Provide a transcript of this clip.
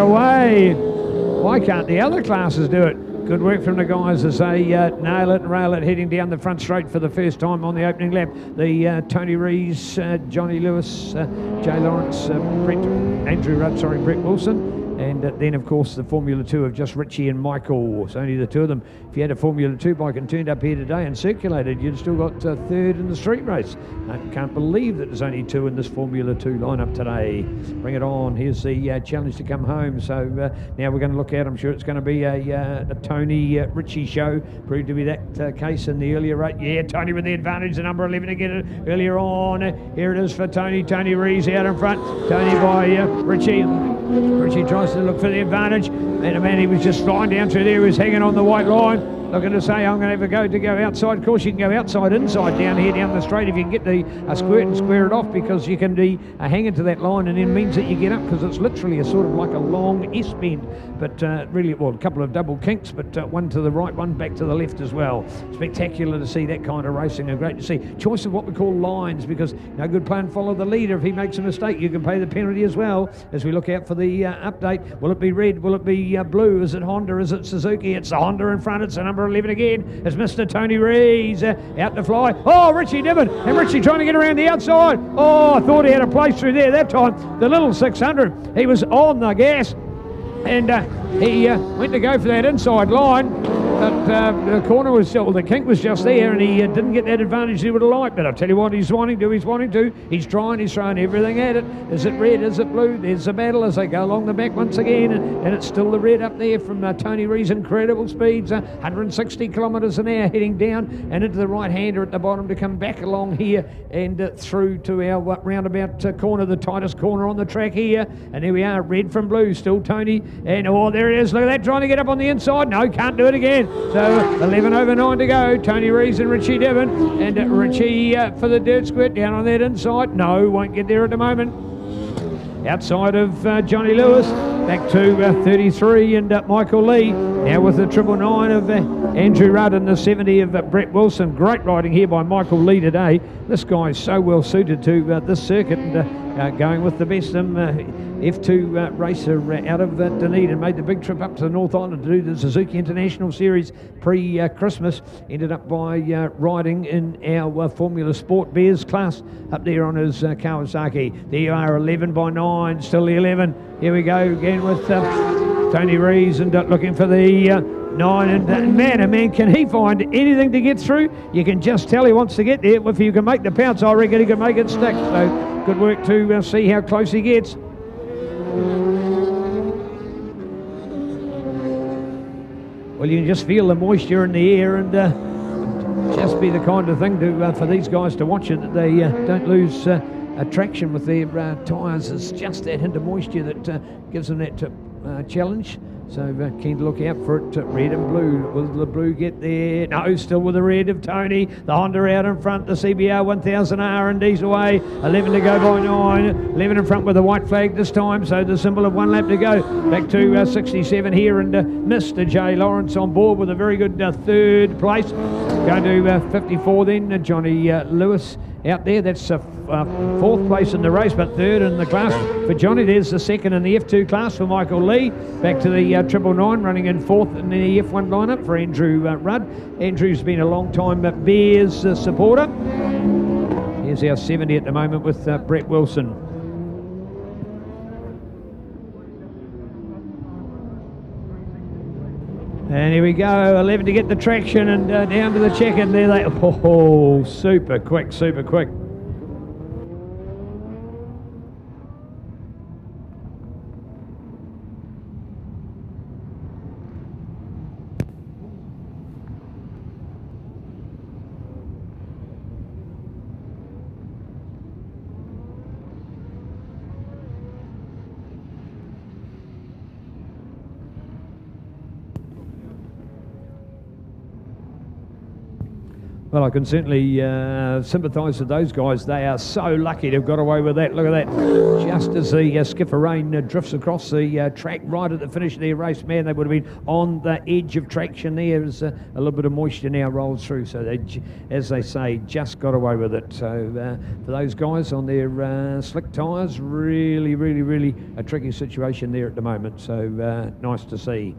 away. Why can't the other classes do it? Good work from the guys as they nail it and rail it, heading down the front straight for the first time on the opening lap. The Tony Rees, Johnny Lewis, Jay Lawrence, Andrew Rudd, Brett Wilson. And then, of course, the Formula 2 of just Richie and Michael. It's only the two of them. If you had a Formula 2 bike and turned up here today and circulated, you'd still got third in the street race. I can't believe that there's only two in this Formula 2 lineup today. Bring it on. Here's the challenge to come home. So now we're going to look at, I'm sure it's going to be a Tony Richie show. Proved to be that case in the earlier rate. Yeah, Tony with the advantage, the number 11 to get it earlier on. Here it is for Tony. Tony Rees out in front. Tony by Richie. Richie tries to look for the advantage, and a man, he was just flying down through there. He was hanging on the white line, looking to say, I'm going to have a go outside. Of course, you can go outside, inside, down here, down the straight, if you can get the squirt and square it off, because you can be hanging to that line, and then means that you get up, because it's literally a sort of like a long S-bend, but really, well, a couple of double kinks, but one to the right, one back to the left as well. Spectacular to see that kind of racing, and great to see. Choice of what we call lines, because no good playing follow the leader. If he makes a mistake, you can pay the penalty as well, as we look out for the update. Will it be red? Will it be blue? Is it Honda? Is it Suzuki? It's the Honda in front. It's the number 11 again. It's Mr. Tony Rees out to fly. Oh, Richie Niven, and Richie trying to get around the outside. Oh, I thought he had a place through there that time. The little 600, he was on the gas, and he went to go for that inside line, but the corner was, well, the kink was just there, and he didn't get that advantage he would have liked. But I'll tell you what he's wanting to, he's trying, he's throwing everything at it. Is it red, is it blue? There's the battle as they go along the back once again, and it's still the red up there from Tony Rees. Incredible speeds, 160 kilometres an hour heading down and into the right-hander at the bottom to come back along here and through to our roundabout corner, the tightest corner on the track here. And here we are, red from blue, still Tony, and oh, there it is, look at that, trying to get up on the inside. No, can't do it again. So 11 over 9 to go. Tony Rees and Richie Devon, and Richie for the dirt squirt down on that inside. No, won't get there at the moment. Outside of Johnny Lewis, back to 33 and Michael Lee. Now with the 999 of Andrew Rudd and the 70 of Brett Wilson. Great riding here by Michael Lee today. This guy is so well suited to this circuit, and going with the best F2 racer out of Dunedin. Made the big trip up to the North Island to do the Suzuki International Series pre-Christmas. Ended up by riding in our Formula Sport Bears class up there on his Kawasaki. There you are, 11 by 9, still the 11. Here we go again with Tony Rees, and looking for the 9, and man, oh man, can he find anything to get through? You can just tell he wants to get there. If you can make the pounce, I reckon he can make it stick. So good work to see how close he gets. Well, you can just feel the moisture in the air, and just be the kind of thing to for these guys to watch it, that they don't lose traction with their tyres. It's just that hint of moisture that gives them that challenge. So keen to look out for it. Red and blue. Will the blue get there? No, still with the red of Tony. The Honda out in front. The CBR 1000 R&D's away. 11 to go by 9. 11 in front with the white flag this time. So the symbol of 1 lap to go. Back to 67 here, and Mr. Jay Lawrence on board with a very good third place. Going to 54 then. Johnny Lewis out there. That's fourth place in the race, but third in the class for Johnny. There's the second in the F2 class for Michael Lee. Back to the 999, running in fourth in the F1 lineup for Andrew Rudd. Andrew's been a long time Bears supporter. Here's our 70 at the moment with Brett Wilson. And here we go, 11 to get the traction, and down to the check-in there. Oh, super quick, super quick. Well, I can certainly sympathise with those guys. They are so lucky to have got away with that. Look at that. Just as the skipper rain drifts across the track right at the finish of their race, man, they would have been on the edge of traction there as a little bit of moisture now rolls through. So they, as they say, just got away with it. So for those guys on their slick tyres, really, really, really a tricky situation there at the moment. So nice to see.